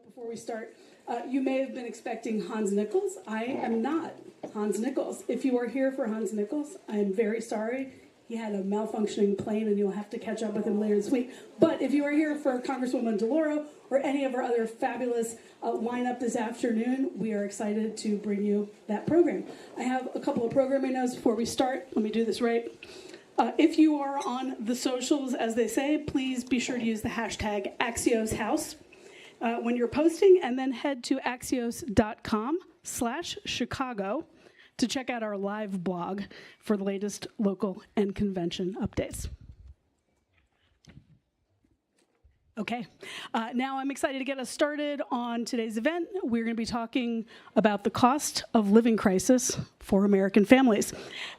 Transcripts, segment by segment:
Before we start, you may have been expecting Hans Nichols. I am not Hans Nichols. If you are here for Hans Nichols, I am very sorry. He had a malfunctioning plane, and you'll have to catch up with him later this week. But if you are here for Congresswoman DeLauro or any of our other fabulous lineup this afternoon, we are excited to bring you that program. I have a couple of programming notes before we start. Let me do this right. If you are on the socials, as they say, please be sure to use the hashtag AxiosHouse when you're posting, and then head to axios.com/Chicago to check out our live blog for the latest local and convention updates. Okay, now I'm excited to get us started on today's event. We're going to be talking about the cost of living crisis for American families.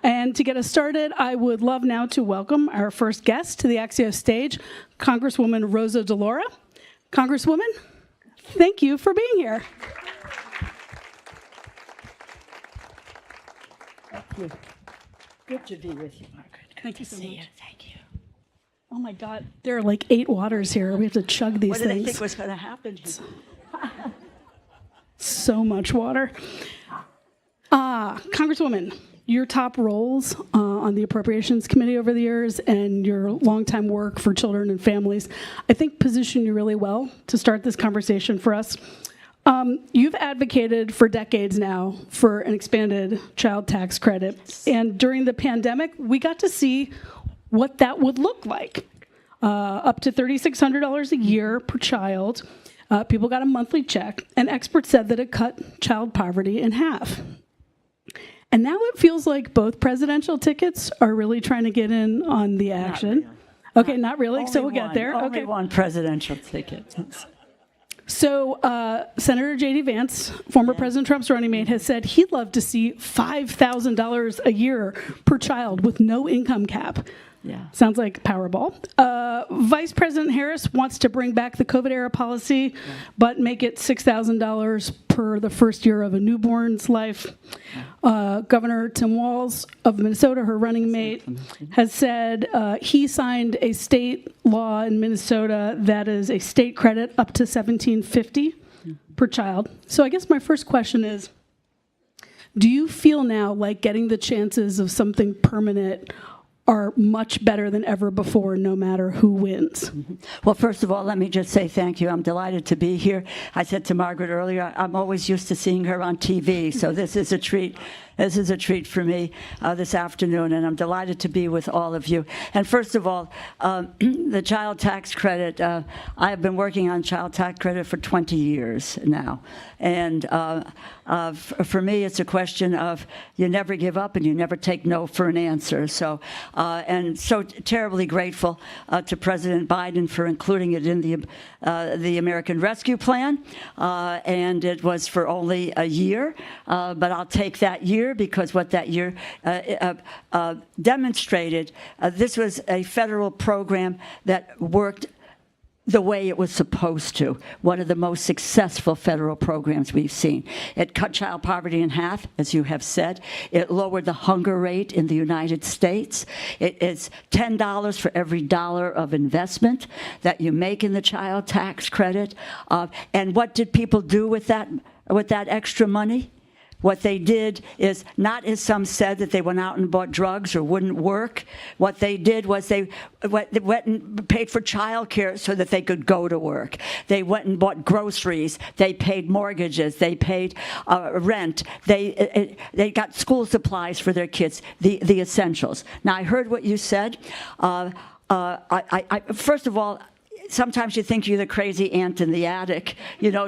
And to get us started, I would love now to welcome our first guest to the Axios stage, Congresswoman Rosa DeLauro. Congresswoman, thank you for being here. Thank you. Good to be with you, Margaret. Thank you so much. Thank you. Oh my God, there are like 8 waters here. We have to chug these things. What did they think was going to happen? So much water. Congresswoman, your top roles on the Appropriations Committee over the years and your longtime work for children and families, I think position you really well to start this conversation for us. You've advocated for decades now for an expanded child tax credit. And during the pandemic, we got to see what that would look like. Up to $3,600 a year per child. People got a monthly check, and experts said that it cut child poverty in half. And now it feels like both presidential tickets are really trying to get in on the action. Okay, not really, so we'll get there. Only okay. one presidential ticket. So Senator J.D. Vance, former President Trump's running mate, has said he'd love to see $5,000 a year per child with no income cap. Yeah. Sounds like Powerball. Vice President Harris wants to bring back the COVID-era policy, but make it $6,000 per the first year of a newborn's life. Governor Tim Walz of Minnesota, her running mate, has said he signed a state law in Minnesota that is a state credit up to $1,750 per child. So I guess my first question is, do you feel now like getting the chances of something permanent are much better than ever before, no matter who wins? Well, first of all, let me just say thank you. I'm delighted to be here. I said to Margaret earlier, I'm always used to seeing her on TV, so this is a treat. This is a treat for me this afternoon, and I'm delighted to be with all of you. And first of all, the child tax credit, I have been working on child tax credit for 20 years now. And for me, it's a question of you never give up and you never take no for an answer. So, and so terribly grateful to President Biden for including it in the American Rescue Plan. And it was for only a year, but I'll take that year, because what that year demonstrated, this was a federal program that worked the way it was supposed to. One of the most successful federal programs we've seen. It cut child poverty in half, as you have said. It lowered the hunger rate in the United States. It is $10 for every dollar of investment that you make in the child tax credit. And what did people do with that extra money? What they did is, not as some said that they went out and bought drugs or wouldn't work. What they did was they went and paid for childcare so that they could go to work. They went and bought groceries. They paid mortgages. They paid rent. They got school supplies for their kids, the essentials. Now, I heard what you said. First of all, sometimes you think you're the crazy aunt in the attic,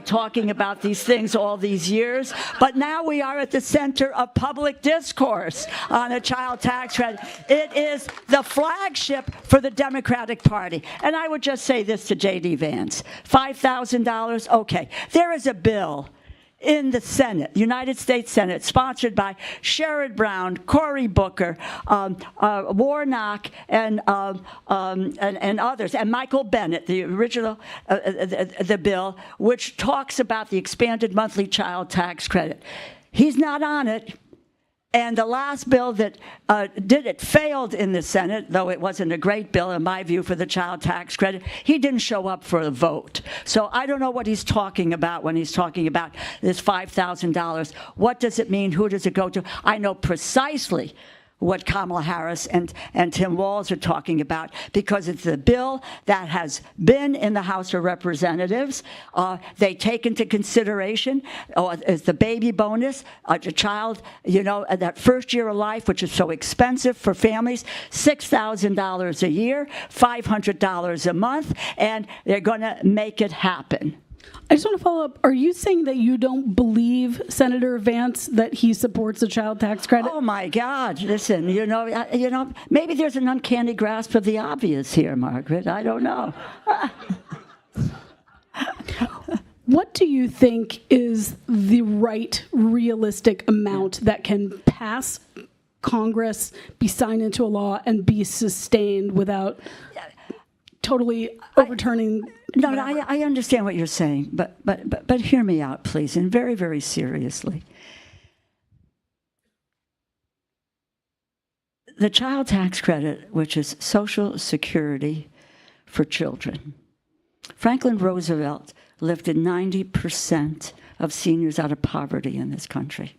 talking about these things all these years. But now we are at the center of public discourse on a child tax credit. It is the flagship for the Democratic Party. And I would just say this to J.D. Vance. $5,000, okay. There is a bill in the Senate, United States Senate, sponsored by Sherrod Brown, Cory Booker, Warnock, and others, and Michael Bennet, the original, the bill, which talks about the expanded monthly child tax credit. He's not on it. And the last bill that failed in the Senate, though it wasn't a great bill, in my view, for the child tax credit. He didn't show up for a vote. So I don't know what he's talking about when he's talking about this $5,000. What does it mean? Who does it go to? I know precisely what Kamala Harris and Tim Walz are talking about, because it's a bill that has been in the House of Representatives. They take into consideration as the baby bonus, a child, that first year of life, which is so expensive for families, $6,000 a year, $500 a month, and they're going to make it happen. I just want to follow up. Are you saying that you don't believe Senator Vance that he supports the child tax credit? Oh my God! Listen, maybe there's an uncanny grasp of the obvious here, Margaret. I don't know. What do you think is the right, realistic amount that can pass Congress, be signed into a law, and be sustained without totally overturning? No, I understand what you're saying, but hear me out, please, and very, very seriously. The child tax credit, which is Social Security for children, Franklin Roosevelt lifted 90% of seniors out of poverty in this country.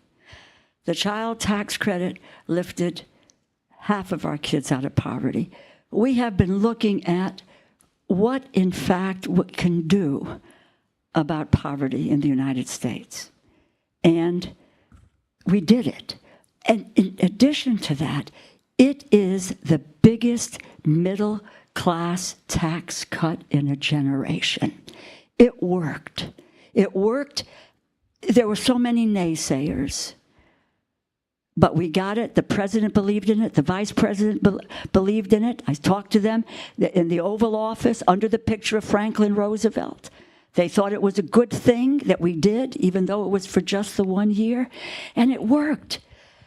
The child tax credit lifted half of our kids out of poverty. We have been looking at what, in fact, what can do about poverty in the United States. And we did it. And in addition to that, it is the biggest middle-class tax cut in a generation. It worked. It worked. There were so many naysayers. But we got it. The president believed in it. The vice president believed in it. I talked to them in the Oval Office under the picture of Franklin Roosevelt. They thought it was a good thing that we did, even though it was for just the 1 year. And it worked.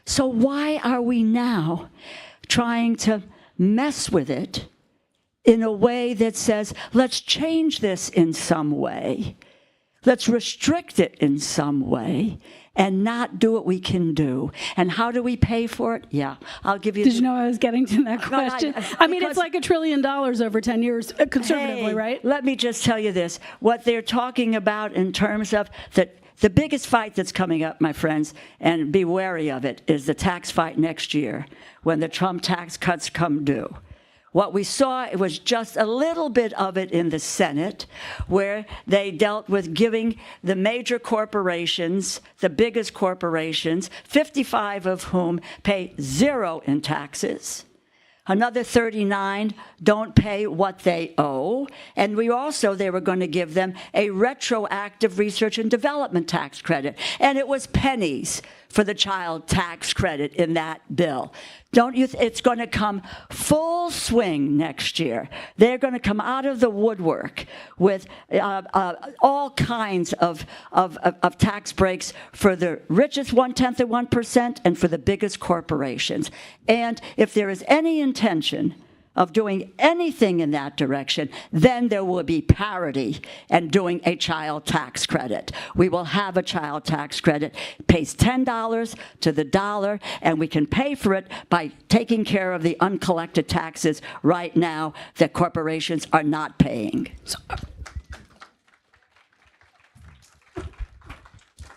So why are we now trying to mess with it in a way that says, let's change this in some way. Let's restrict it in some way and not do what we can do. And how do we pay for it? Yeah, I'll give you... Did you know I was getting to that question? I mean, it's like $1 trillion over 10 years, conservatively, right? Let me just tell you this. What they're talking about in terms of the biggest fight that's coming up, my friends, and be wary of it, is the tax fight next year when the Trump tax cuts come due. What we saw, it was just a little bit of it in the Senate, where they dealt with giving the major corporations, the biggest corporations, 55 of whom pay 0 in taxes. Another 39 don't pay what they owe. And they were going to give them a retroactive research and development tax credit. And it was pennies for the child tax credit in that bill. It's going to come full swing next year. They're going to come out of the woodwork with all kinds of tax breaks for the richest 1/10 of 1% and for the biggest corporations. And if there is any intention of doing anything in that direction, then there will be parity and doing a child tax credit. We will have a child tax credit. It pays $10 to the dollar, and we can pay for it by taking care of the uncollected taxes right now that corporations are not paying.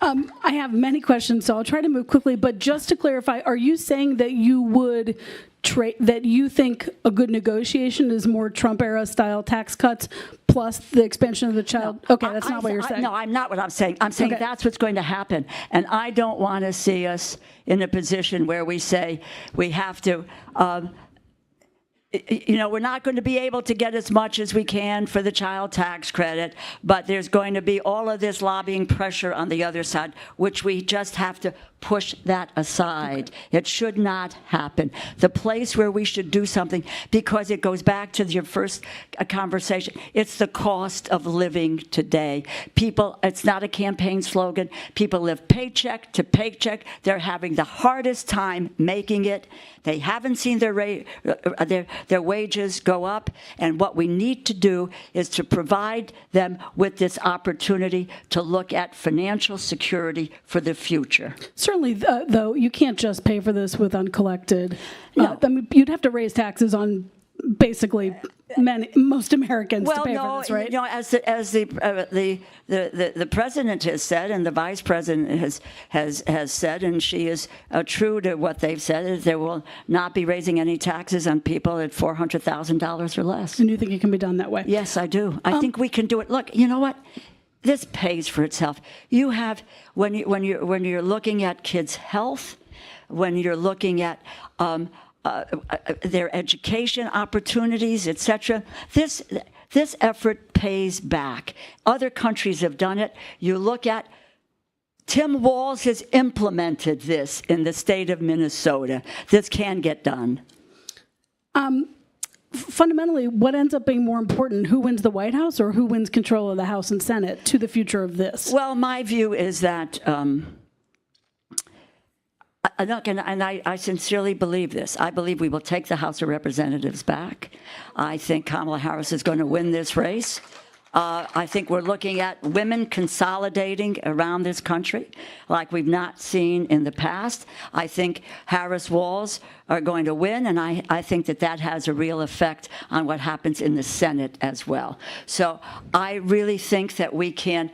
I have many questions, so I'll try to move quickly. But just to clarify, are you saying that you would that you think a good negotiation is more Trump-era style tax cuts plus the expansion of the child? No, okay, that's not what you're saying. No, I'm not what I'm saying. I'm saying that's what's going to happen. And I don't want to see us in a position where we say we have to... we're not going to be able to get as much as we can for the child tax credit, but there's going to be all of this lobbying pressure on the other side, which we just have to push that aside. It should not happen. The place where we should do something, because it goes back to your first conversation, it's the cost of living today. People, it's not a campaign slogan. People live paycheck to paycheck. They're having the hardest time making it. They haven't seen their their wages go up, and what we need to do is to provide them with this opportunity to look at financial security for the future. Certainly, though, you can't just pay for this with uncollected. No. I mean, you'd have to raise taxes on basically most Americans to pay for this, right? You know, as the president has said, and the vice president has said, and she is true to what they've said, is there will not be raising any taxes on people at $400,000 or less. And you think it can be done that way? Yes, I do. I think we can do it. Look, you know what? This pays for itself. You have when you're looking at kids' health, when you're looking at their education opportunities, etc. This effort pays back. Other countries have done it. You look at Tim Walz has implemented this in the state of Minnesota. This can get done. Fundamentally, what ends up being more important, who wins the White House or who wins control of the House and Senate to the future of this? Well, my view is that I sincerely believe this. I believe we will take the House of Representatives back. I think Kamala Harris is going to win this race. I think we're looking at women consolidating around this country like we've not seen in the past. I think Harris-Walz are going to win, and I think that has a real effect on what happens in the Senate as well. So I really think that we can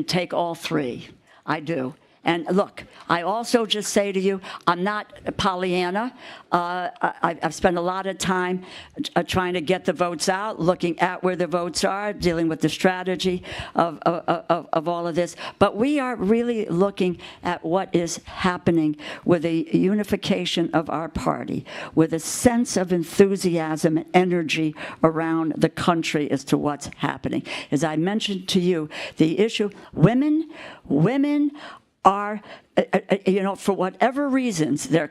take all three. I do. And look, I also just say to you, I'm not Pollyanna. I've spent a lot of time trying to get the votes out, looking at where the votes are, dealing with the strategy of all of this. But we are really looking at what is happening with a unification of our party, with a sense of enthusiasm and energy around the country as to what's happening. As I mentioned to you, the issue, women are, for whatever reasons, they're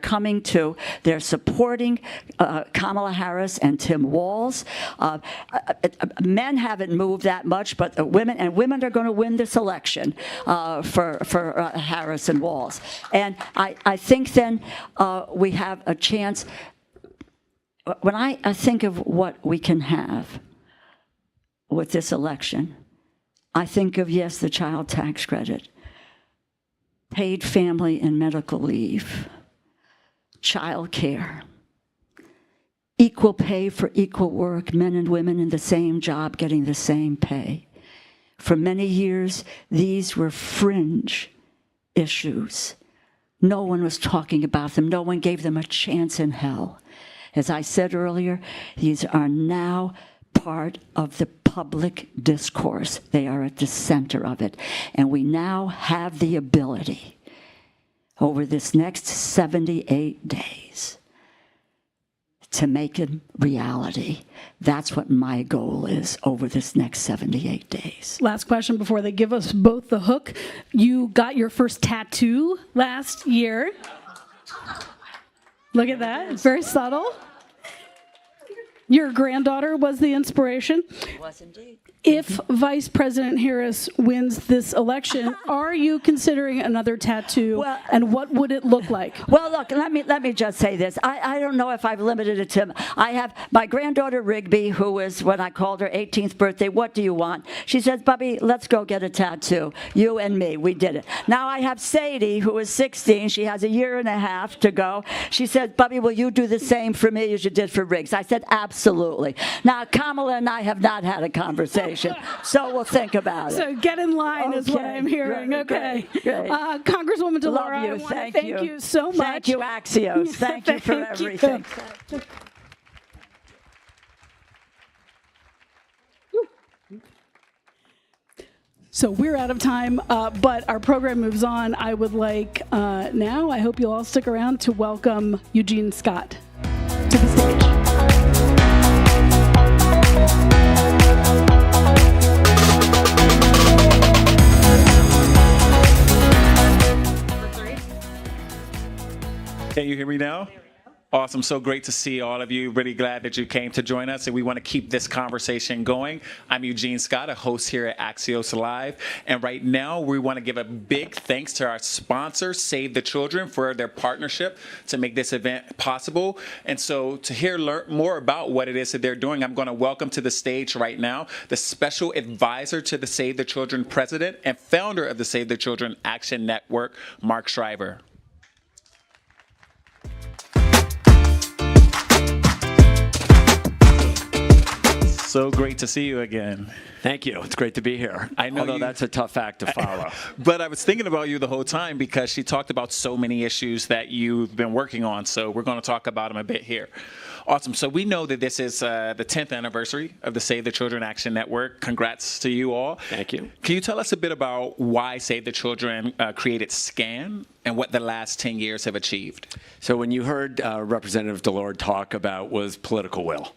supporting Kamala Harris and Tim Walz. Men haven't moved that much, but women are going to win this election for Harris and Walz. And I think then we have a chance. When I think of what we can have with this election, I think of, yes, the child tax credit, paid family and medical leave, childcare, equal pay for equal work, men and women in the same job getting the same pay. For many years, these were fringe issues. No one was talking about them. No one gave them a chance in hell. As I said earlier, these are now part of the public discourse. They are at the center of it. And we now have the ability over this next 78 days to make it reality. That's what my goal is over this next 78 days. Last question before they give us both the hook. You got your first tattoo last year. Look at that. It's very subtle. Your granddaughter was the inspiration. It was indeed. If Vice President Harris wins this election, are you considering another tattoo, and what would it look like? Well, look, let me just say this. I don't know if I've limited it to, I have my granddaughter Rigby, who was, when I called her 18th birthday, what do you want? She says, Bubby, let's go get a tattoo. You and me, we did it. Now I have Sadie, who is 16. She has a year and a half to go. She said, Bubby, will you do the same for me as you did for Riggs? I said, absolutely. Now, Kamala and I have not had a conversation. So we'll think about it. So get in line is what I'm hearing. Okay. Great. Congresswoman DeLauro, Love you. I want to Thank you so much. Thank you, Axios. Thank you for everything. So we're out of time, but our program moves on. I would like now, I hope you'll all stick around to welcome Eugene Scott to the stage. Can you hear me now? Awesome. So great to see all of you. Really glad that you came to join us, and we want to keep this conversation going. I'm Eugene Scott, a host here at Axios Live, and right now we want to give a big thanks to our sponsor, Save the Children, for their partnership to make this event possible. And so to learn more about what it is that they're doing, I'm going to welcome to the stage right now the special advisor to the Save the Children president and founder of the Save the Children Action Network, Mark Shriver. So great to see you again. Thank you. It's great to be here. I know Although that's a tough act to follow. But I was thinking about you the whole time because she talked about so many issues that you've been working on. So we're going to talk about them a bit here. Awesome. So we know that this is the 10th anniversary of the Save the Children Action Network. Congrats to you all. Thank you. Can you tell us a bit about why Save the Children created SCAN and what the last 10 years have achieved? So when you heard Representative Delord talk about was political will.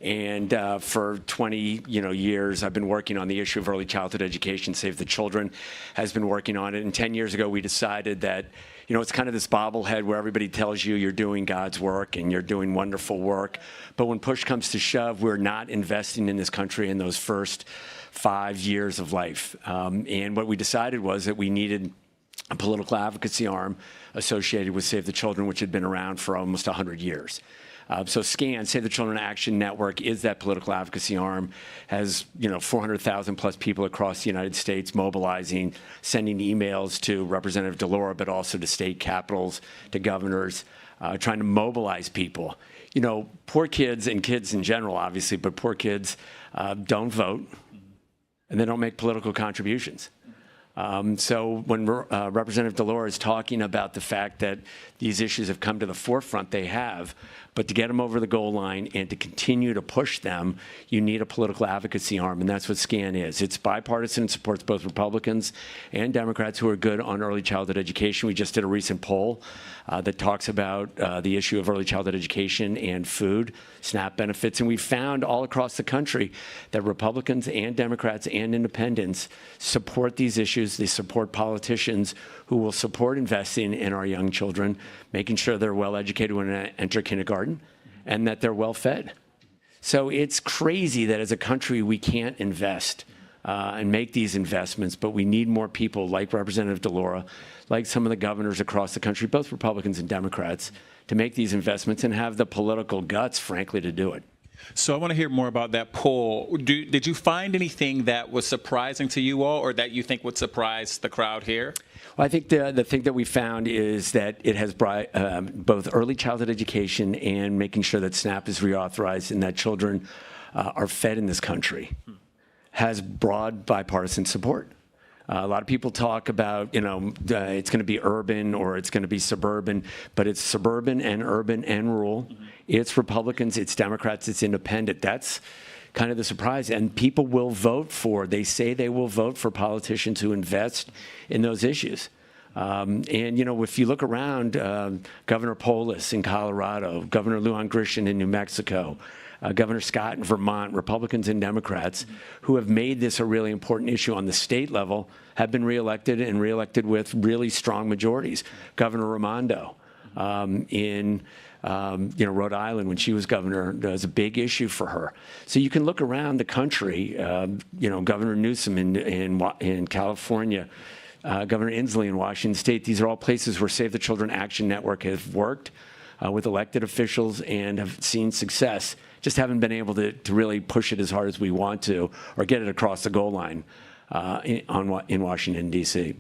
And for 20 years, I've been working on the issue of early childhood education. Save the Children has been working on it. And 10 years ago, we decided that, it's kind of this bobblehead where everybody tells you you're doing God's work and you're doing wonderful work. But when push comes to shove, we're not investing in this country in those first 5 years of life. And what we decided was that we needed a political advocacy arm associated with Save the Children, which had been around for almost 100 years. So SCAN, Save the Children Action Network, is that political advocacy arm, has 400,000 plus people across the United States mobilizing, sending emails to Representative Delora, but also to state capitals, to governors, trying to mobilize people. Poor kids and kids in general, obviously, but poor kids don't vote and they don't make political contributions. So when Representative Delora is talking about the fact that these issues have come to the forefront, they have, but to get them over the goal line and to continue to push them, you need a political advocacy arm, and that's what SCAN is. It's bipartisan. It supports both Republicans and Democrats who are good on early childhood education. We just did a recent poll that talks about the issue of early childhood education and food, SNAP benefits, and we found all across the country that Republicans and Democrats and independents support these issues. They support politicians who will support investing in our young children, making sure they're well educated when they enter kindergarten, and that they're well fed. So it's crazy that as a country we can't invest and make these investments, but we need more people like Representative Delora, like some of the governors across the country, both Republicans and Democrats, to make these investments and have the political guts, frankly, to do it. So I want to hear more about that poll. Did you find anything that was surprising to you all or that you think would surprise the crowd here? Well, I think the thing that we found is that it has brought both early childhood education and making sure that SNAP is reauthorized and that children are fed in this country has broad bipartisan support. A lot of people talk about, it's going to be urban or it's going to be suburban, but it's suburban and urban and rural. It's Republicans, it's Democrats, it's independent. That's kind of the surprise. And people will vote they say they will vote for politicians who invest in those issues. And, if you look around, Governor Polis in Colorado, Governor Lujan Grisham in New Mexico, Governor Scott in Vermont, Republicans and Democrats who have made this a really important issue on the state level have been reelected and reelected with really strong majorities. Governor Raimondo in Rhode Island when she was governor, was a big issue for her. So you can look around the country, Governor Newsom in California, Governor Inslee in Washington State. These are all places where Save the Children Action Network has worked with elected officials and have seen success. Just haven't been able to really push it as hard as we want to or get it across the goal line in Washington, D.C.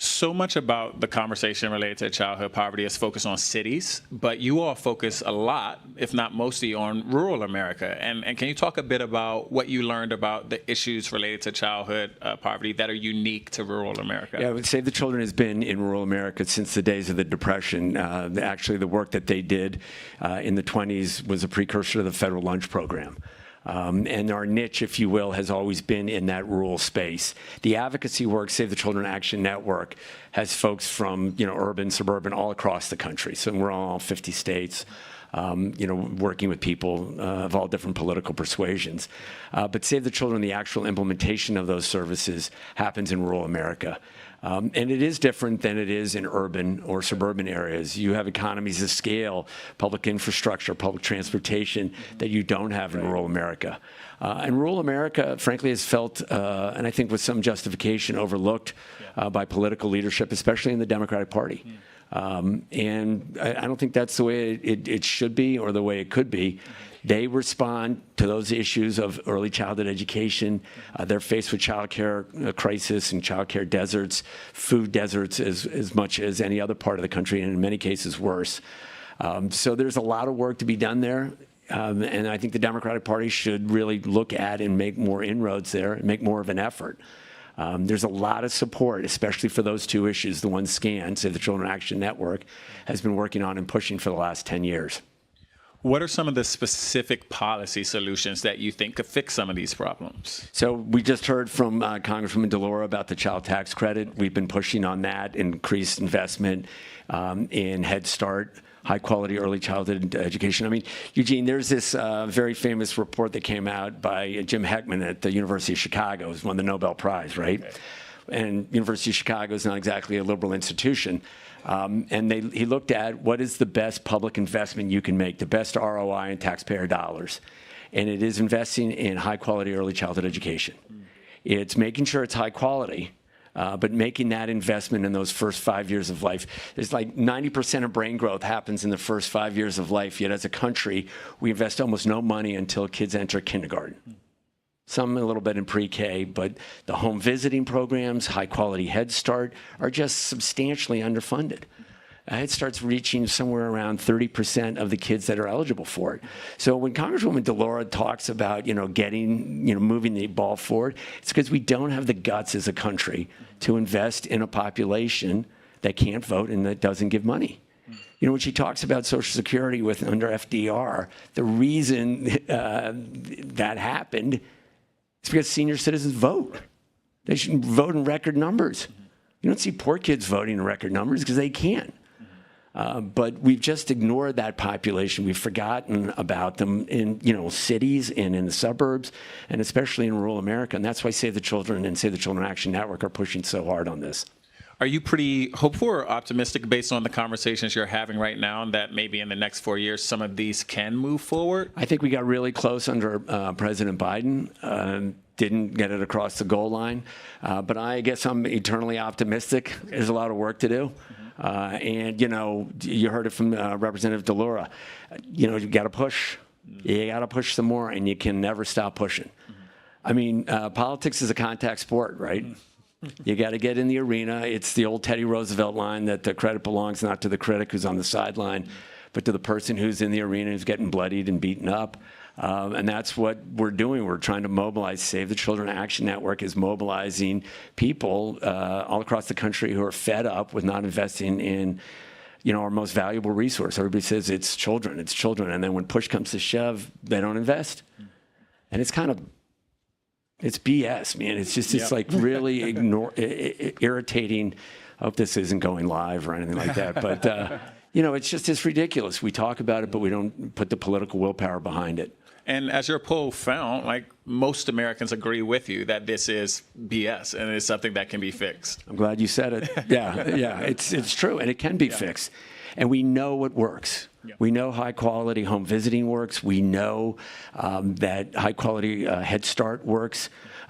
So much about the conversation related to childhood poverty is focused on cities, but you all focus a lot, if not mostly, on rural America. And can you talk a bit about what you learned about the issues related to childhood poverty that are unique to rural America? Yeah, I would say the children has been in rural America since the days of the Depression. Actually, the work that they did in the 20s was a precursor to the federal lunch program. And our niche, if you will, has always been in that rural space. The advocacy work, Save the Children Action Network, has folks from urban, suburban, all across the country. So we're all 50 states. working with people of all different political persuasions. But Save the Children, the actual implementation of those services happens in rural America. And it is different than it is in urban or suburban areas. You have economies of scale, public infrastructure, public transportation that you don't have in rural America. And rural America, frankly, has felt, and I think with some justification, overlooked by political leadership, especially in the Democratic Party. And I don't think that's the way it should be or the way it could be. They respond to those issues of early childhood education. They're faced with childcare crisis and childcare deserts, food deserts as much as any other part of the country, and in many cases worse. So there's a lot of work to be done there. And I think the Democratic Party should really look at and make more inroads there and make more of an effort. There's a lot of support, especially for those two issues, the one SCAN, Save the Children Action Network, has been working on and pushing for the last 10 years. What are some of the specific policy solutions that you think could fix some of these problems? So we just heard from Congresswoman DeLauro about the child tax credit. We've been pushing on that, increased investment in Head Start, high-quality early childhood education. I mean, Eugene, there's this very famous report that came out by Jim Heckman at the University of Chicago, who's won the Nobel Prize, right? Okay. And University of Chicago is not exactly a liberal institution. And he looked at what is the best public investment you can make, the best ROI in taxpayer dollars. And it is investing in high-quality early childhood education. It's making sure it's high quality, but making that investment in those first 5 years of life. There's like 90% of brain growth happens in the first 5 years of life, yet as a country, we invest almost no money until kids enter kindergarten. Some a little bit in pre-K, but the home visiting programs, high-quality Head Start, are just substantially underfunded. Head Start's reaching somewhere around 30% of the kids that are eligible for it. So when Congresswoman DeLauro talks about, moving the ball forward, it's because we don't have the guts as a country to invest in a population that can't vote and that doesn't give money. When she talks about Social Security under FDR, the reason that happened is because senior citizens vote. They should vote in record numbers. You don't see poor kids voting in record numbers because they can't. But we've just ignored that population. We've forgotten about them in cities and in the suburbs, and especially in rural America. And that's why Save the Children and Save the Children Action Network are pushing so hard on this. Are you pretty hopeful or optimistic based on the conversations you're having right now that maybe in the next 4 years some of these can move forward? I think we got really close under President Biden. Didn't get it across the goal line. But I guess I'm eternally optimistic. There's a lot of work to do. And you heard it from Representative DeLauro. You got to push. You got to push some more, and you can never stop pushing. I mean, politics is a contact sport, right? You got to get in the arena. It's the old Teddy Roosevelt line that the credit belongs not to the critic who's on the sideline, but to the person who's in the arena who's getting bloodied and beaten up. And that's what we're doing. We're trying to mobilize. Save the Children Action Network is mobilizing people all across the country who are fed up with not investing in our most valuable resource. Everybody says it's children. And then when push comes to shove, they don't invest. And it's it's BS, man. It's like really irritating. I hope this isn't going live or anything like that. But, it's ridiculous. We talk about it, but we don't put the political willpower behind it. And as your poll found, like most Americans agree with you that this is BS and it's something that can be fixed. I'm glad you said it. Yeah, it's true, and it can be fixed. And we know what works. Yeah. We know high-quality home visiting works. We know that high-quality Head Start works.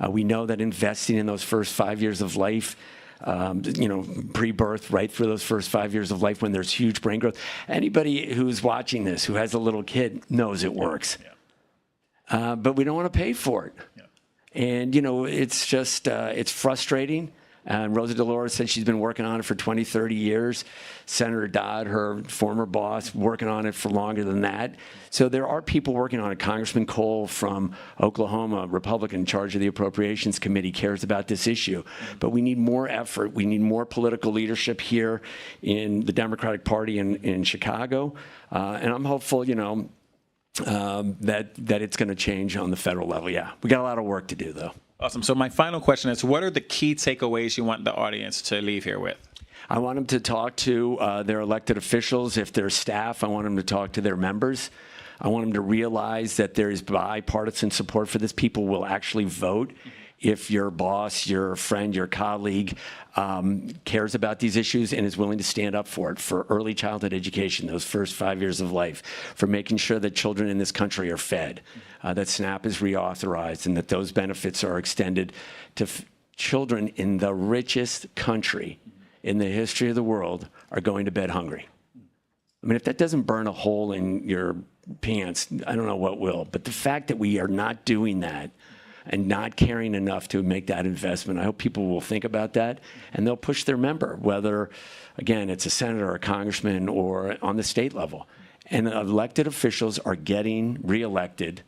We know that investing in those first 5 years of life, pre-birth, right through those first 5 years of life when there's huge brain growth. Anybody who's watching this, who has a little kid, knows it works. Yeah. But we don't want to pay for it. Yeah. And, it's just, it's frustrating. And Rosa DeLauro said she's been working on it for 20, 30 years. Senator Dodd, her former boss, working on it for longer than that. So there are people working on it. Congressman Cole from Oklahoma, Republican in charge of the Appropriations Committee, cares about this issue. But we need more effort. We need more political leadership here in the Democratic Party in Chicago. And I'm hopeful, that it's going to change on the federal level. Yeah, we got a lot of work to do, though. Awesome. So my final question is, what are the key takeaways you want the audience to leave here with? I want them to talk to their elected officials. If they're staff, I want them to talk to their members. I want them to realize that there is bipartisan support for this. People will actually vote if your boss, your friend, your colleague cares about these issues and is willing to stand up for it, for early childhood education, those first 5 years of life, for making sure that children in this country are fed, that SNAP is reauthorized, and that those benefits are extended to children in the richest country in the history of the world are going to bed hungry. I mean, if that doesn't burn a hole in your pants, I don't know what will. But the fact that we are not doing that and not caring enough to make that investment, I hope people will think about that, and they'll push their member, whether, again, it's a senator or a congressman or on the state level. And elected officials are getting reelected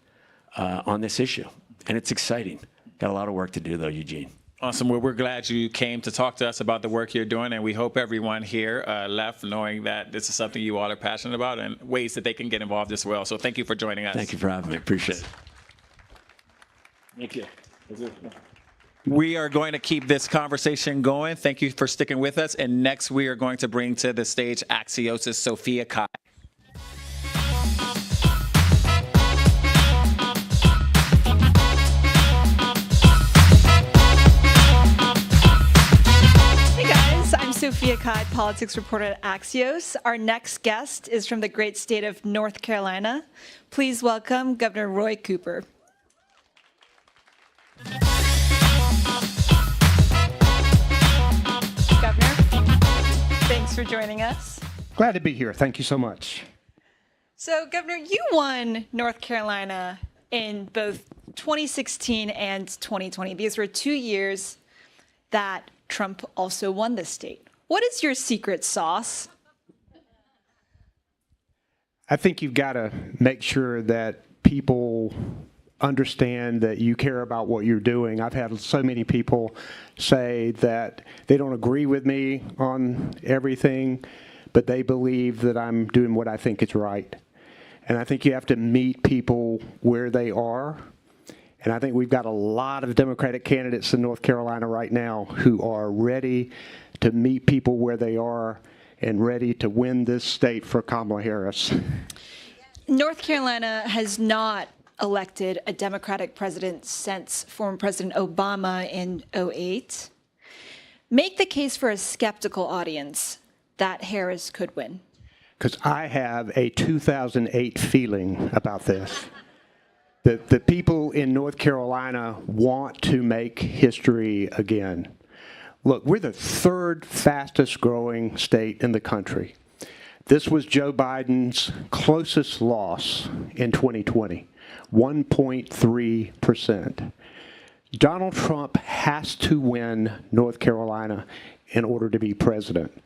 on this issue, and it's exciting. Got a lot of work to do, though, Eugene. Awesome. Well, we're glad you came to talk to us about the work you're doing, and we hope everyone here left knowing that this is something you all are passionate about and ways that they can get involved as well. So thank you for joining us. Thank you for having me. Appreciate it. Thank you. We are going to keep this conversation going. Thank you for sticking with us. And next, we are going to bring to the stage Axios' Sophia Kai. Sophia Kai, politics reporter at Axios. Our next guest is from the great state of North Carolina. Please welcome Governor Roy Cooper. Governor, thanks for joining us. Glad to be here. Thank you so much. So, Governor, you won North Carolina in both 2016 and 2020. These were 2 years that Trump also won the state. What is your secret sauce? I think you've got to make sure that people understand that you care about what you're doing. I've had so many people say that they don't agree with me on everything, but they believe that I'm doing what I think is right. And I think you have to meet people where they are. And I think we've got a lot of Democratic candidates in North Carolina right now who are ready to meet people where they are and ready to win this state for Kamala Harris. North Carolina has not elected a Democratic president since former President Obama in 2008. Make the case for a skeptical audience that Harris could win. Because I have a 2008 feeling about this. The people in North Carolina want to make history again. Look, we're the third fastest growing state in the country. This was Joe Biden's closest loss in 2020, 1.3%. Donald Trump has to win North Carolina in order to be president.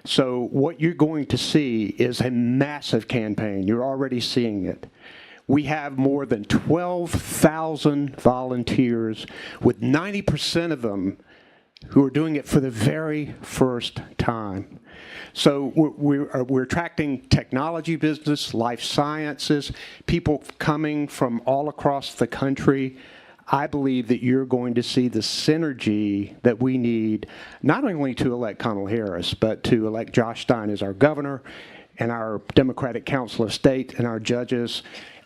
So what you're going to see is a massive campaign. You're already seeing it. We have more than 12,000 volunteers, with 90% of them who are doing it for the very first time. So we're attracting technology business, life sciences, people coming from all across the country. I believe that you're going to see the synergy that we need, not only to elect Kamala Harris, but to elect Josh Stein as our governor and our Democratic Council of State and our judges,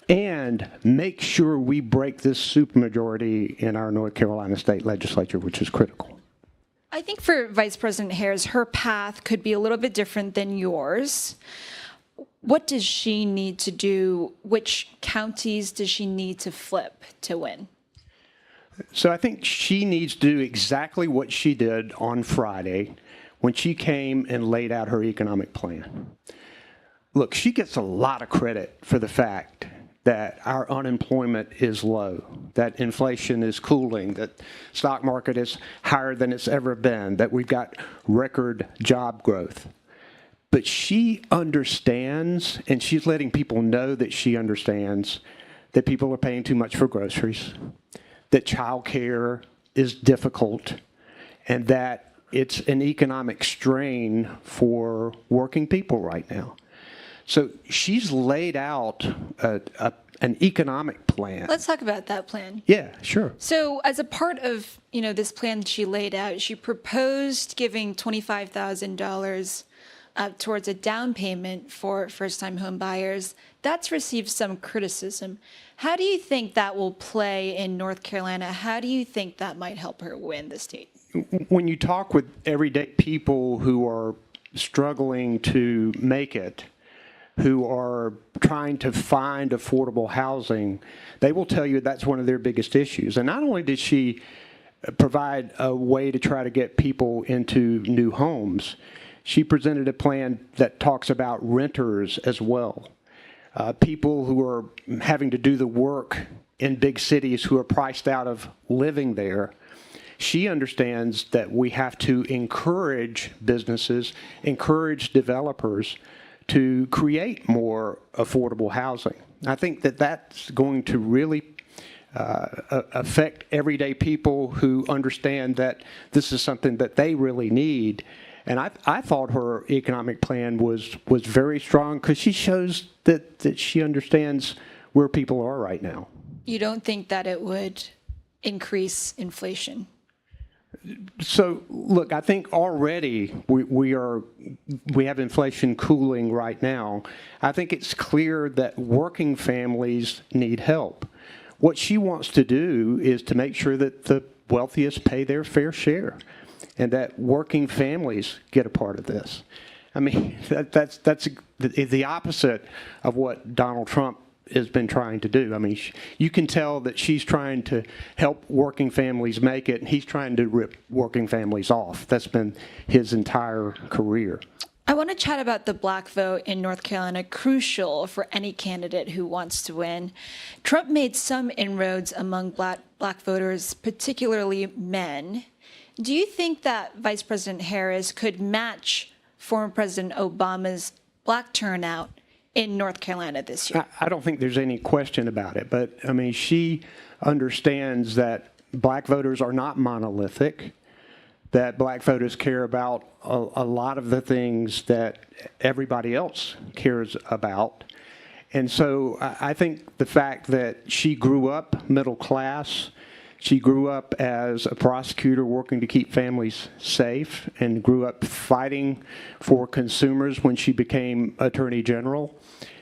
and make sure we break this supermajority in our North Carolina state legislature, which is critical. I think for Vice President Harris, her path could be a little bit different than yours. What does she need to do? Which counties does she need to flip to win? So I think she needs to do exactly what she did on Friday when she came and laid out her economic plan. Look, she gets a lot of credit for the fact that our unemployment is low, that inflation is cooling, that stock market is higher than it's ever been, that we've got record job growth. But she understands, and she's letting people know that she understands, that people are paying too much for groceries, that childcare is difficult, and that it's an economic strain for working people right now. So she's laid out an economic plan. Let's talk about that plan. Yeah, sure. So as a part of, this plan she laid out, she proposed giving $25,000 towards a down payment for first-time home buyers. That's received some criticism. How do you think that will play in North Carolina? How do you think that might help her win the state? When you talk with everyday people who are struggling to make it, who are trying to find affordable housing, they will tell you that's one of their biggest issues. And not only did she provide a way to try to get people into new homes, she presented a plan that talks about renters as well. People who are having to do the work in big cities who are priced out of living there. She understands that we have to encourage businesses, encourage developers to create more affordable housing. I think that that's going to really affect everyday people who understand that this is something that they really need. And I thought her economic plan was very strong because she shows that she understands where people are right now. You don't think that it would increase inflation? So, look, I think already we have inflation cooling right now. I think it's clear that working families need help. What she wants to do is to make sure that the wealthiest pay their fair share and that working families get a part of this. I mean, that's the opposite of what Donald Trump has been trying to do. I mean, you can tell that she's trying to help working families make it, and he's trying to rip working families off. That's been his entire career. I want to chat about the black vote in North Carolina, crucial for any candidate who wants to win. Trump made some inroads among black voters, particularly men. Do you think that Vice President Harris could match former President Obama's black turnout in North Carolina this year? I don't think there's any question about it, but I mean, she understands that black voters are not monolithic, that black voters care about a lot of the things that everybody else cares about. And so I think the fact that she grew up middle class, she grew up as a prosecutor working to keep families safe, and grew up fighting for consumers when she became Attorney General.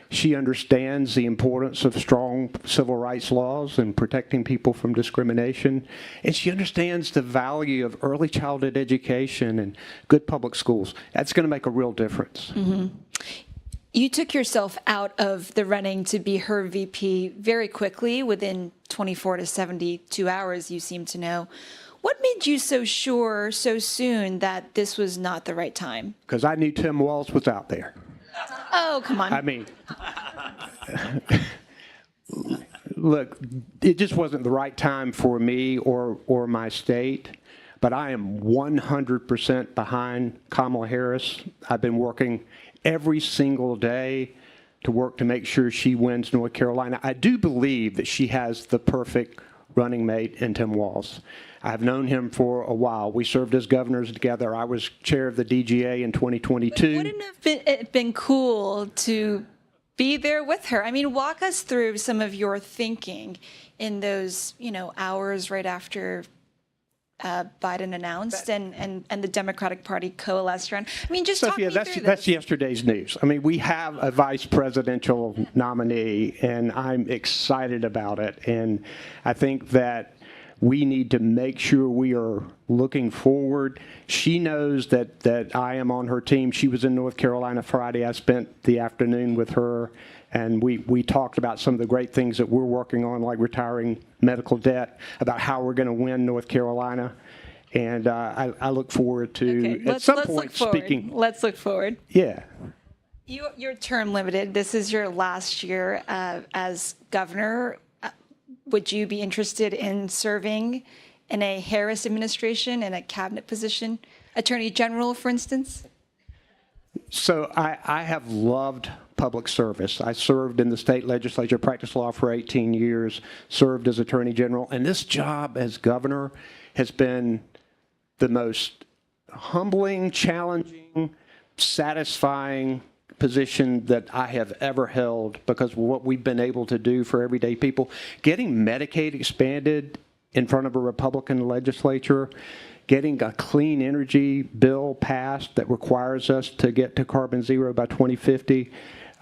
She understands the importance of strong civil rights laws and protecting people from discrimination. And she understands the value of early childhood education and good public schools. That's going to make a real difference. Mm-hmm. You took yourself out of the running to be her VP very quickly, within 24 to 72 hours, you seem to know. What made you so sure so soon that this was not the right time? Because I knew Tim Walz was out there. Oh, come on. I mean, look, it just wasn't the right time for me or my state, but I am 100% behind Kamala Harris. I've been working every single day to work to make sure she wins North Carolina. I do believe that she has the perfect running mate in Tim Walz. I've known him for a while. We served as governors together. I was chair of the DGA in 2022. Wouldn't it have been cool to be there with her? I mean, walk us through some of your thinking in those, hours right after Biden announced and the Democratic Party coalesced around. I mean, just Sophia, talk me through that's this. yesterday's news. I mean, we have a vice presidential nominee, and I'm excited about it. And I think that we need to make sure we are looking forward. She knows that I am on her team. She was in North Carolina Friday. I spent the afternoon with her, and we talked about some of the great things that we're working on, like retiring medical debt, about how we're going to win North Carolina. And I look forward to, at some point, speaking. Let's look forward. Yeah. You're term limited. This is your last year as governor. Would you be interested in serving in a Harris administration, in a cabinet position, Attorney General, for instance? So I have loved public service. I served in the state legislature, practiced law for 18 years, served as Attorney General, and this job as governor has been the most humbling, challenging, satisfying, position that I have ever held because of what we've been able to do for everyday people. Getting Medicaid expanded in front of a Republican legislature, getting a clean energy bill passed that requires us to get to carbon zero by 2050,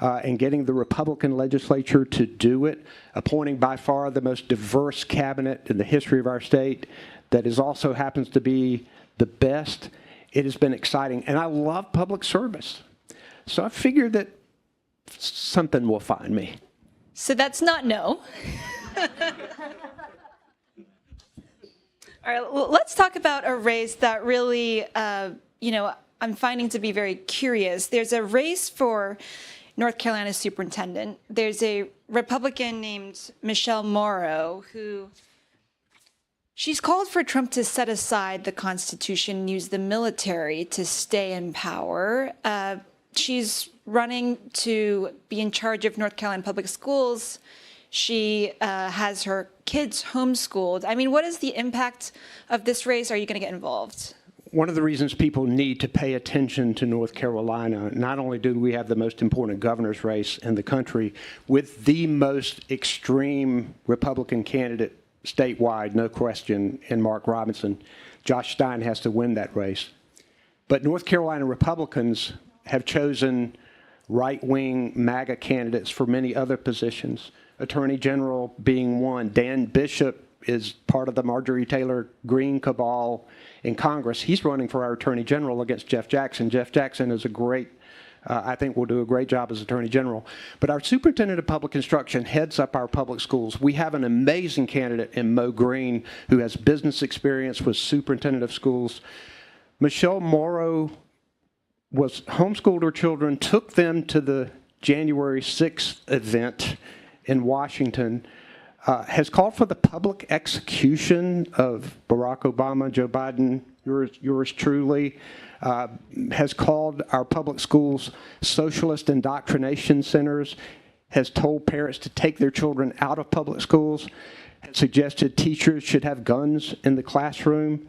and getting the Republican legislature to do it, appointing by far the most diverse cabinet in the history of our state that is also happens to be the best. It has been exciting, and I love public service. So I figured that something will find me. So that's not no. All right, well, let's talk about a race that really, I'm finding to be very curious. There's a race for North Carolina superintendent. There's a Republican named Michelle Morrow who she's called for Trump to set aside the Constitution and use the military to stay in power. She's running to be in charge of North Carolina public schools. She has her kids homeschooled. I mean, what is the impact of this race? Are you going to get involved? One of the reasons people need to pay attention to North Carolina, not only do we have the most important governor's race in the country, with the most extreme Republican candidate statewide, no question, in Mark Robinson. Josh Stein has to win that race. But North Carolina Republicans have chosen right-wing MAGA candidates for many other positions, Attorney General being one. Dan Bishop is part of the Marjorie Taylor Greene cabal in Congress. He's running for our Attorney General against Jeff Jackson. Jeff Jackson is a great I think will do a great job as Attorney General. But our Superintendent of Public Instruction heads up our public schools. We have an amazing candidate in Mo Green who has business experience, was Superintendent of Schools. Michelle Morrow was homeschooled her children, took them to the January 6th event in Washington, has called for the public execution of Barack Obama, Joe Biden, yours truly, has called our public schools socialist indoctrination centers, has told parents to take their children out of public schools, has suggested teachers should have guns in the classroom.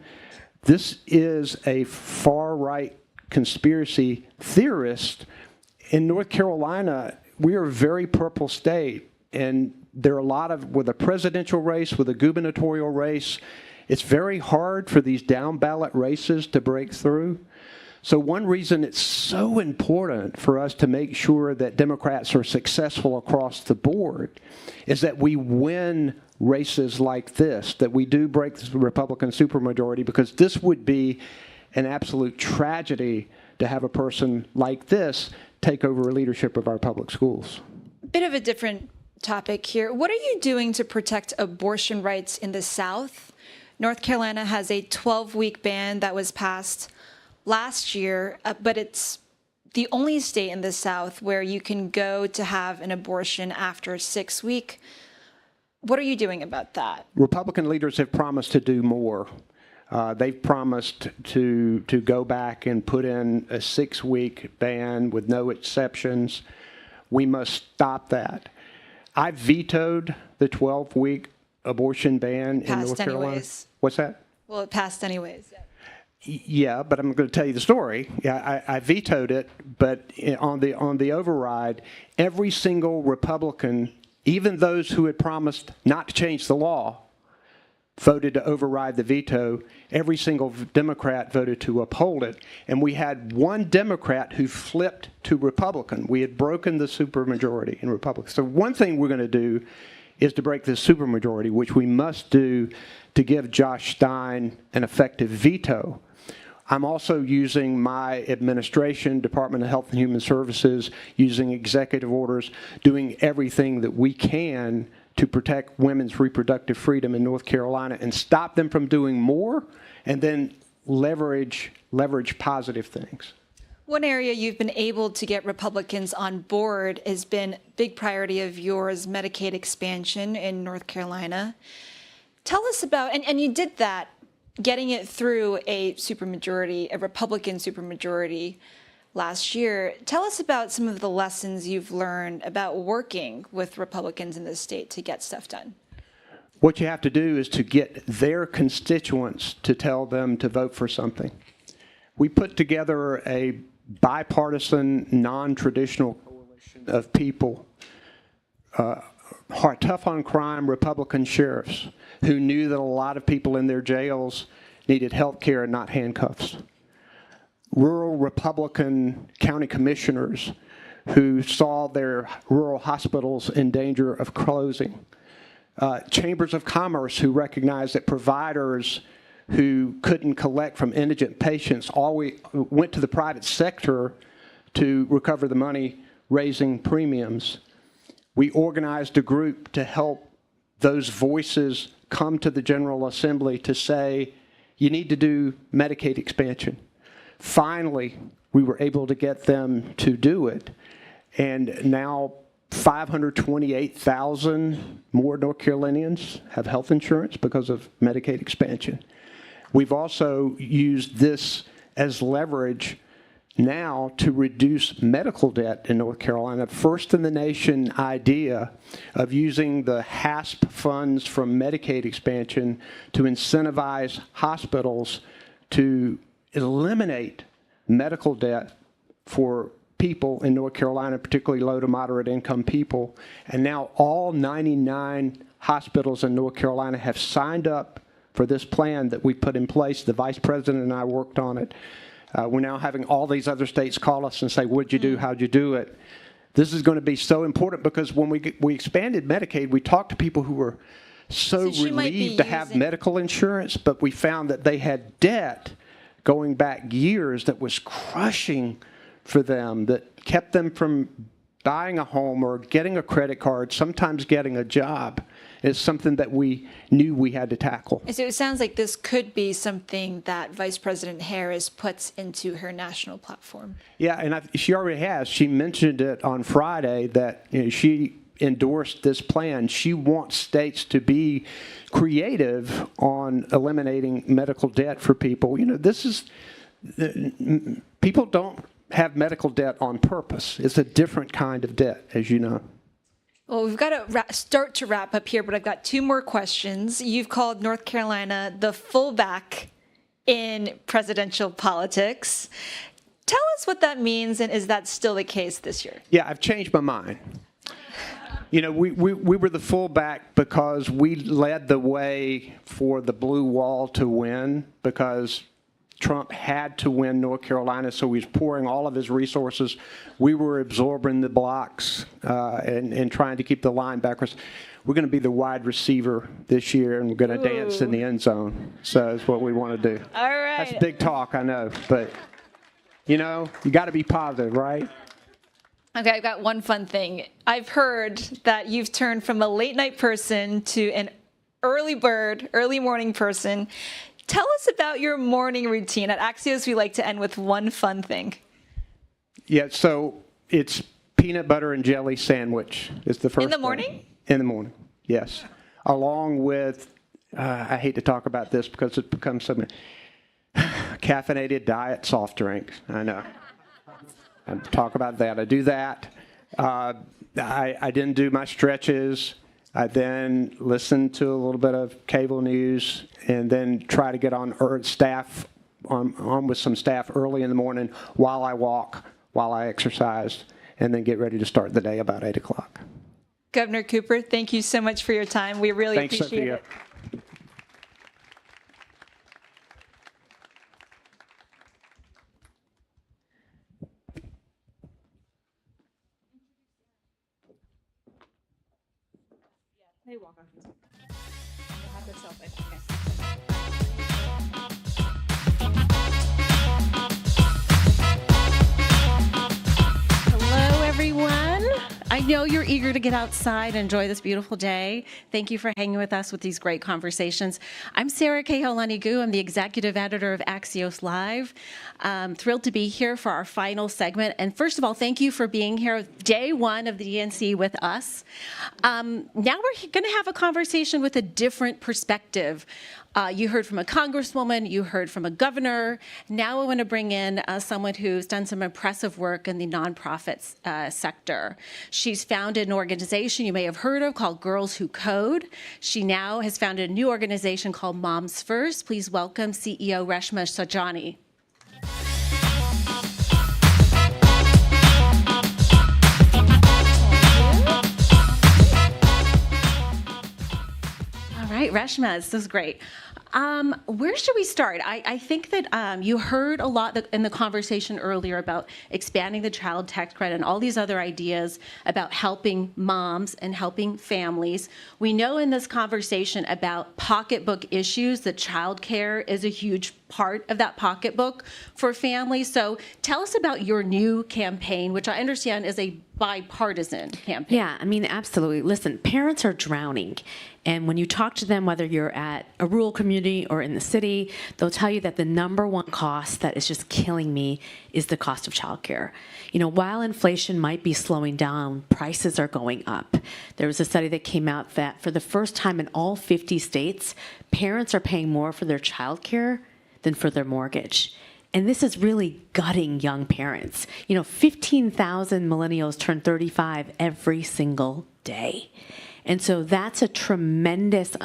This is a far-right conspiracy theorist. In North Carolina, we are a very purple state, and there are a lot of, with a presidential race, with a gubernatorial race, it's very hard for these down-ballot races to break through. So one reason it's so important for us to make sure that Democrats are successful across the board is that we win races like this, that we do break the Republican supermajority, because this would be an absolute tragedy to have a person like this take over leadership of our public schools. Bit of a different topic here. What are you doing to protect abortion rights in the South? North Carolina has a 12-week ban that was passed last year, but it's the only state in the South where you can go to have an abortion after 6 weeks. What are you doing about that? Republican leaders have promised to do more. They've promised to go back and put in a 6-week ban with no exceptions. We must stop that. I vetoed the 12-week abortion ban in North Carolina. Anyways. What's that? Well, it passed anyways. Yeah, but I'm going to tell you the story. Yeah, I vetoed it, but on the override, every single Republican, even those who had promised not to change the law, voted to override the veto. Every single Democrat voted to uphold it. And we had one Democrat who flipped to Republican. We had broken the supermajority in Republicans. So one thing we're going to do is to break this supermajority, which we must do to give Josh Stein an effective veto. I'm also using my administration, Department of Health and Human Services, using executive orders, doing everything that we can to protect women's reproductive freedom in North Carolina and stop them from doing more, and then leverage positive things. One area you've been able to get Republicans on board has been a big priority of yours, Medicaid expansion in North Carolina. Tell us about, and you did that, getting it through a supermajority, a Republican supermajority last year. Tell us about some of the lessons you've learned about working with Republicans in the state to get stuff done. What you have to do is to get their constituents to tell them to vote for something. we put together a bipartisan, non-traditional coalition of people, tough on crime Republican sheriffs who knew that a lot of people in their jails needed health care and not handcuffs. Rural Republican county commissioners who saw their rural hospitals in danger of closing. Chambers of commerce who recognized that providers who couldn't collect from indigent patients always went to the private sector to recover the money, raising premiums. We organized a group to help those voices come to the General Assembly to say, you need to do Medicaid expansion. Finally, we were able to get them to do it. And now 528,000 more North Carolinians have health insurance because of Medicaid expansion. We've also used this as leverage now to reduce medical debt in North Carolina. First in the nation idea of using the HASP funds from Medicaid expansion to incentivize hospitals to eliminate medical debt for people in North Carolina, particularly low to moderate income people. And now all 99 hospitals in North Carolina have signed up for this plan that we put in place. The vice president and I worked on it. We're now having all these other states call us and say, what'd you do? How'd you do it? This is going to be so important because when we expanded Medicaid, we talked to people who were so relieved to have medical insurance, but we found that they had debt going back years that was crushing for them, that kept them from buying a home or getting a credit card, sometimes getting a job. It's something that we knew we had to tackle. So it sounds like this could be something that Vice President Harris puts into her national platform. Yeah, and she already has. She mentioned it on Friday that she endorsed this plan. She wants states to be creative on eliminating medical debt for people. People don't have medical debt on purpose. It's a different kind of debt, as you know. Well, we've got to start to wrap up here, but I've got two more questions. You've called North Carolina the fullback in presidential politics. Tell us what that means, and is that still the case this year? Yeah, I've changed my mind. We were the fullback because we led the way for the blue wall to win, because Trump had to win North Carolina, so he was pouring all of his resources. We were absorbing the blocks and trying to keep the linebackers. We're going to be the wide receiver this year, and we're going to dance in the end zone. So that's what we want to do. All right. That's big talk, I know, but you got to be positive, right? Okay, I've got one fun thing. I've heard that you've turned from a late night person to an early bird, early morning person. Tell us about your morning routine. At Axios, we like to end with one fun thing. Yeah, so it's peanut butter and jelly sandwich is the first In the thing. morning? In the morning, yes. Along with, I hate to talk about this because it becomes something, caffeinated diet soft drink. I know. I talk about that. I do that. I didn't do my stretches. I then listen to a little bit of cable news and then try to get on with some staff early in the morning while I walk, while I exercise, and then get ready to start the day about 8 o'clock. Governor Cooper, thank you so much for your time. We really Thanks, appreciate Sophia. it. They walk on. We'll have this selfie. Okay. Hello, everyone. I know you're eager to get outside and enjoy this beautiful day. Thank you for hanging with us with these great conversations. I'm Sarah Cahill-Lanigu. I'm the executive editor of Axios Live. Thrilled to be here for our final segment. And first of all, thank you for being here day one of the DNC with us. Now we're going to have a conversation with a different perspective. You heard from a congresswoman, you heard from a governor. Now I want to bring in someone who's done some impressive work in the nonprofit sector. She's founded an organization you may have heard of called Girls Who Code. She now has founded a new organization called Moms First. Please welcome CEO Reshma Saujani. right, Reshma, this is great. Where should we start? I think that you heard a lot in the conversation earlier about expanding the child tax credit and all these other ideas about helping moms and helping families. We know in this conversation about pocketbook issues that childcare is a huge part of that pocketbook for families. So tell us about your new campaign, which I understand is a bipartisan campaign. Yeah, I mean, absolutely. Listen, parents are drowning. And when you talk to them, whether you're at a rural community or in the city, they'll tell you that the number one cost that is just killing me is the cost of childcare. You know, while inflation might be slowing down, prices are going up. There was a study that came out that for the first time in all 50 states, parents are paying more for their childcare than for their mortgage. And this is really gutting young parents. You know, 15,000 millennials turn 35 every single day. And so that's a tremendous,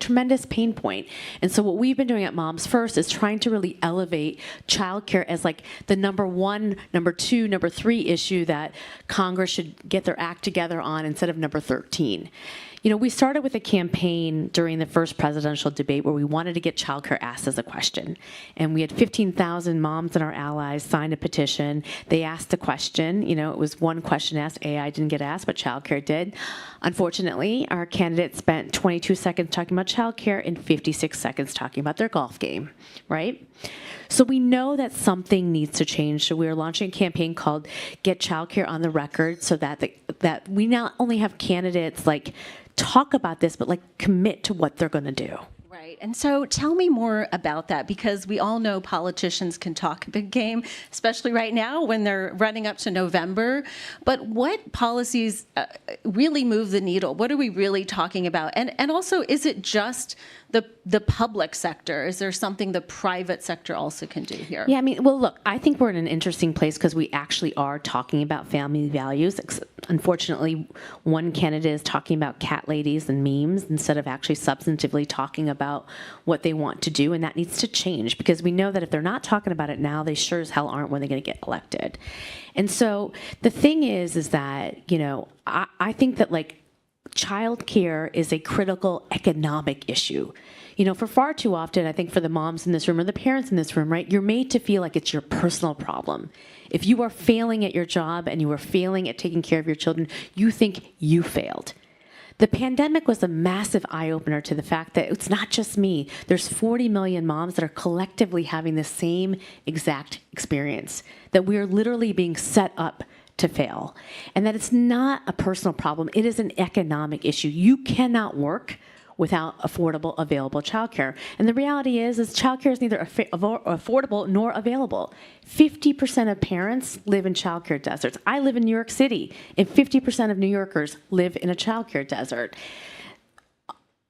tremendous pain point. And so what we've been doing at Moms First is trying to really elevate childcare as like the number one, number two, number three issue that Congress should get their act together on instead of number 13. You know, we started with a campaign during the first presidential debate where we wanted to get childcare asked as a question. And we had 15,000 moms and our allies sign a petition. They asked the question. You know, it was one question asked. AI didn't get asked, but childcare did. Unfortunately, our candidate spent 22 seconds talking about childcare and 56 seconds talking about their golf game, right? So we know that something needs to change. So we are launching a campaign called Get Childcare on the Record so that that we not only have candidates like talk about this, but like commit to what they're going to do. Right. And so tell me more about that, because we all know politicians can talk a big game, especially right now when they're running up to November. But what policies really move the needle? What are we really talking about? And also, is it just the public sector? Is there something the private sector also can do here? Yeah, I mean, well, look, I think we're in an interesting place because we actually are talking about family values. Unfortunately, one candidate is talking about cat ladies and memes instead of actually substantively talking about what they want to do, and that needs to change because we know that if they're not talking about it now, they sure as hell aren't when they're going to get elected. And so the thing is that, you know, I think that like childcare is a critical economic issue. You know, for far too often, I think for the moms in this room or the parents in this room, right, you're made to feel like it's your personal problem. If you are failing at your job and you are failing at taking care of your children, you think you failed. The pandemic was a massive eye-opener to the fact that it's not just me. There's 40 million moms that are collectively having the same exact experience, that we are literally being set up to fail, and that it's not a personal problem. It is an economic issue. You cannot work without affordable, available childcare. And the reality is childcare is neither affordable nor available. 50% of parents live in childcare deserts. I live in New York City, and 50% of New Yorkers live in a childcare desert.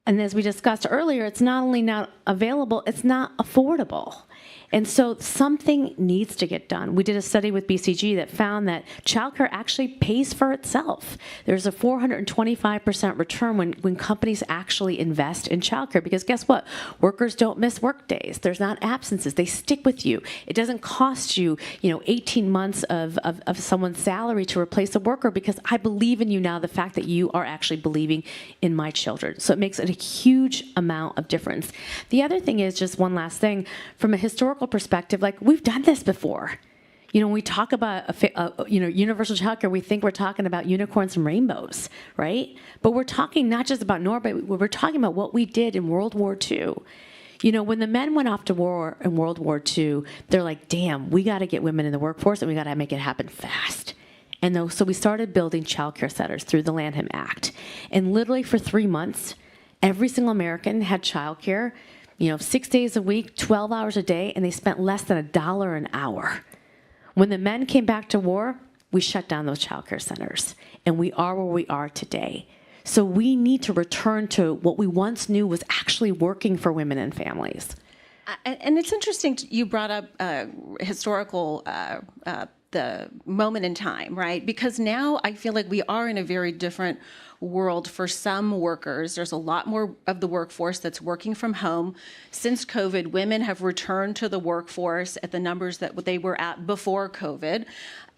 And as we discussed earlier, it's not only not available, it's not affordable. And so something needs to get done. We did a study with BCG that found that childcare actually pays for itself. There's a 425% return when companies actually invest in childcare, because guess what? Workers don't miss work days. There's not absences. They stick with you. It doesn't cost you, 18 months of someone's salary to replace a worker, because I believe in you now, the fact that you are actually believing in my children. So it makes a huge amount of difference. The other thing is, just one last thing, from a historical perspective, like we've done this before. When we talk about universal childcare, we think we're talking about unicorns and rainbows, right? But we're talking not just about but we're talking about what we did in World War II. When the men went off to war in World War II, they're like, damn, we got to get women in the workforce and we got to make it happen fast. And so we started building childcare centers through the Lanham Act. And literally for 3 months, every single American had childcare, 6 days a week, 12 hours a day, and they spent less than $1 an hour. When the men came back to war, we shut down those childcare centers, and we are where we are today. So we need to return to what we once knew was actually working for women and families. And it's interesting, you brought up historical, the moment in time, right? Because now I feel like we are in a very different world for some workers. There's a lot more of the workforce that's working from home. Since COVID, women have returned to the workforce at the numbers that they were at before COVID.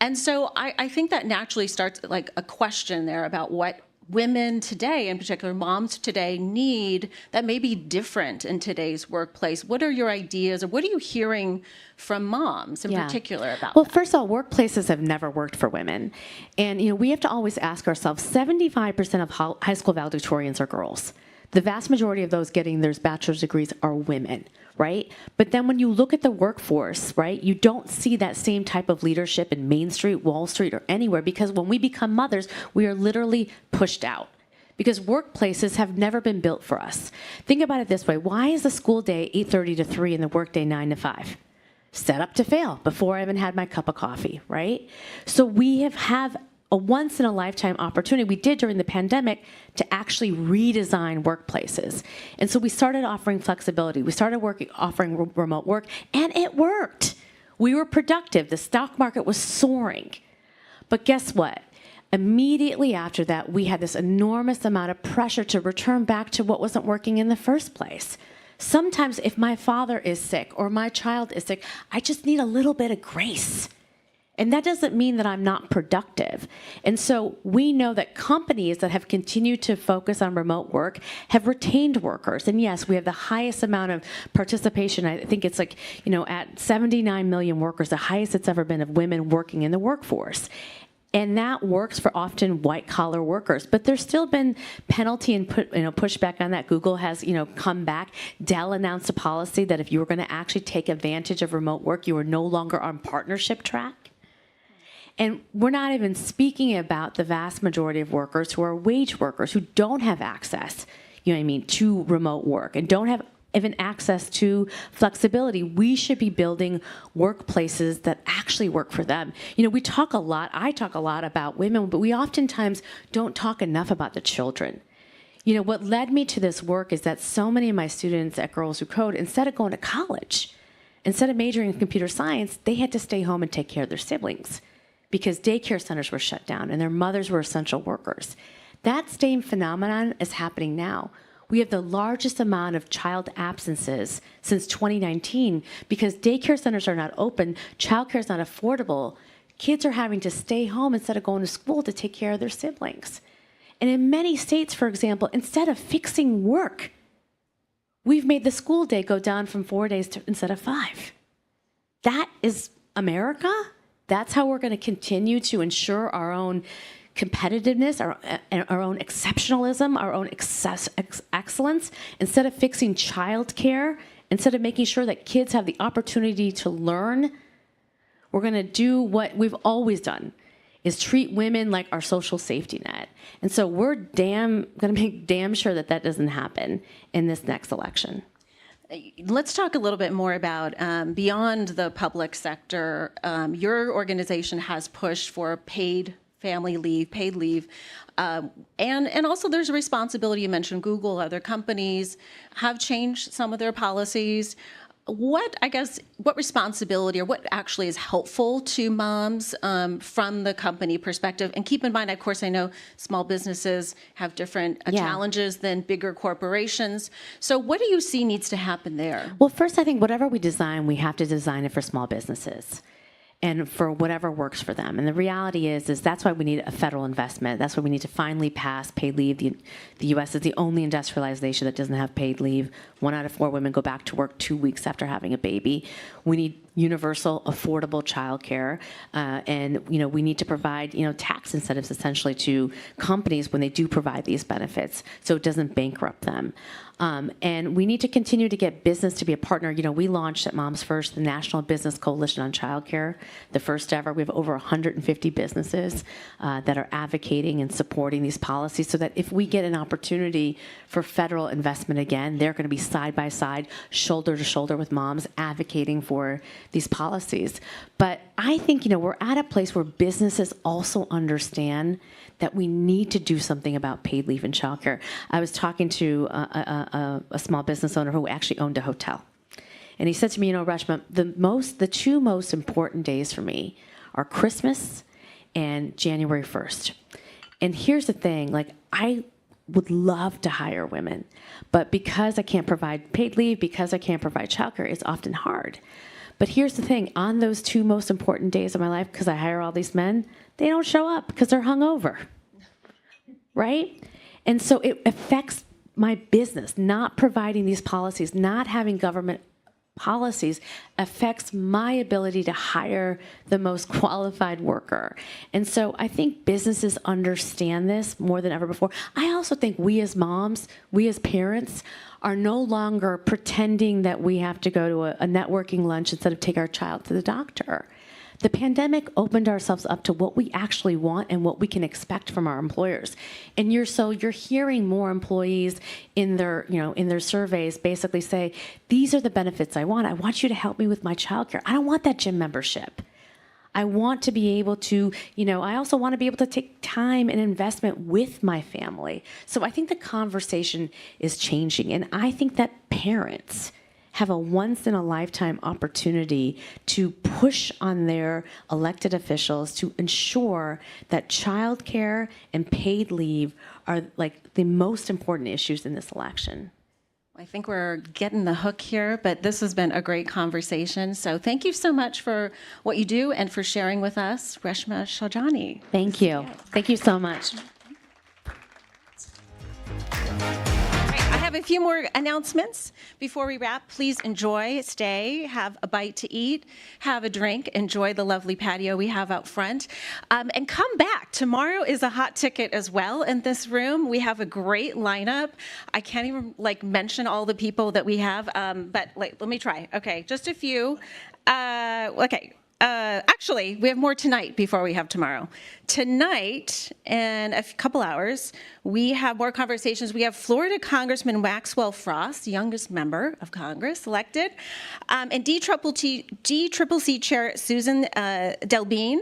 And so I think that naturally starts like a question there about what women today, in particular moms today, need that may be different in today's workplace? What are your ideas, or what are you hearing from moms in particular about Well, that? first of all, workplaces have never worked for women. And, we have to always ask ourselves, 75% of high school valedictorians are girls. The vast majority of those getting their bachelor's degrees are women, right? But then when you look at the workforce, right, you don't see that same type of leadership in Main Street, Wall Street, or anywhere, because when we become mothers, we are literally pushed out. Because workplaces have never been built for us. Think about it this way. Why is the school day 8:30 to 3 and the workday 9 to 5? Set up to fail before I even had my cup of coffee, right? So we have a once-in-a-lifetime opportunity we did during the pandemic to actually redesign workplaces. And so we started offering flexibility. We started offering remote work, and it worked. We were productive. The stock market was soaring. But guess what? Immediately after that, we had this enormous amount of pressure to return back to what wasn't working in the first place. Sometimes if my father is sick or my child is sick, I just need a little bit of grace. And that doesn't mean that I'm not productive. And so we know that companies that have continued to focus on remote work have retained workers. And yes, we have the highest amount of participation. I think it's like, at 79 million workers, the highest it's ever been of women working in the workforce. And that works for often white-collar workers. But there's still been penalty and pushback on that. Google has come back. Dell announced a policy that if you were going to actually take advantage of remote work, you were no longer on partnership track. And we're not even speaking about the vast majority of workers who are wage workers who don't have access, to remote work and don't have even access to flexibility. We should be building workplaces that actually work for them. We talk a lot, I talk a lot about women, but we oftentimes don't talk enough about the children. What led me to this work is that so many of my students at Girls Who Code, instead of going to college, instead of majoring in computer science, they had to stay home and take care of their siblings, because daycare centers were shut down and their mothers were essential workers. That same phenomenon is happening now. We have the largest amount of child absences since 2019 because daycare centers are not open, childcare is not affordable. Kids are having to stay home instead of going to school to take care of their siblings. And in many states, for example, instead of fixing work, we've made the school day go down from 4 days instead of 5. That is America? That's how we're going to continue to ensure our own competitiveness, our own exceptionalism, our own excellence, instead of fixing childcare, instead of making sure that kids have the opportunity to learn. We're going to do what we've always done, is treat women like our social safety net. And so we're going to make damn sure that that doesn't happen in this next election. Let's talk a little bit more about beyond the public sector. Your organization has pushed for paid family leave, paid leave, and also there's a responsibility. You mentioned Google, other companies have changed some of their policies. What responsibility or what actually is helpful to moms from the company perspective? And keep in mind, of course, I know small businesses have different challenges than bigger corporations. So what do you see needs to happen there? Well, first, I think whatever we design, we have to design it for small businesses and for whatever works for them. And the reality is that's why we need a federal investment. That's why we need to finally pass paid leave. The U.S. is the only industrialized nation that doesn't have paid leave. 1 out of 4 women go back to work 2 weeks after having a baby. We need universal, affordable childcare, and we need to provide tax incentives essentially to companies when they do provide these benefits, so it doesn't bankrupt them. And we need to continue to get business to be a partner. We launched at Moms First the National Business Coalition on Childcare, the first ever. We have over 150 businesses that are advocating and supporting these policies, so that if we get an opportunity for federal investment again, they're going to be side by side, shoulder to shoulder with moms, advocating for these policies. But I think we're at a place where businesses also understand that we need to do something about paid leave in childcare. I was talking to a small business owner who actually owned a hotel. And he said to me, Reshma, the 2 most important days for me are Christmas and January 1st. And here's the thing, I would love to hire women, but because I can't provide paid leave, because I can't provide childcare, it's often hard. But here's the thing, on those 2 most important days of my life, because I hire all these men, they don't show up because they're hungover. right? And so it affects my business. Not providing these policies, not having government policies affects my ability to hire the most qualified worker. And so I think businesses understand this more than ever before. I also think we as moms, we as parents, are no longer pretending that we have to go to a networking lunch instead of take our child to the doctor. The pandemic opened ourselves up to what we actually want and what we can expect from our employers. And you're hearing more employees in their surveys basically say, these are the benefits I want. I want you to help me with my childcare. I don't want that gym membership. I want to be able to, I also want to be able to take time and investment with my family. So I think the conversation is changing. And I think that parents have a once-in-a-lifetime opportunity to push on their elected officials to ensure that childcare and paid leave are like the most important issues in this election. I think we're getting the hook here, but this has been a great conversation. So thank you so much for what you do and for sharing with us, Reshma Shaljani. Thank you. Thank you so much. I have a few more announcements before we wrap. Please enjoy, stay, have a bite to eat, have a drink, enjoy the lovely patio we have out front, and come back. Tomorrow is a hot ticket as well in this room. We have a great lineup. I can't even mention all the people that we have, but let me try. Okay, just a few. Actually, we have more tonight before we have tomorrow. Tonight, in a couple hours, we have more conversations. We have Florida Congressman Maxwell Frost, the youngest member of Congress elected, and DCCC Chair Susan Delbene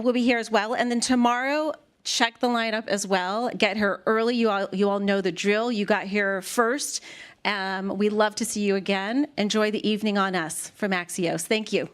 will be here as well. And then tomorrow, check the lineup as well. Get here early. You all know the drill. You got here first. We'd love to see you again. Enjoy the evening on us from Axios. Thank you.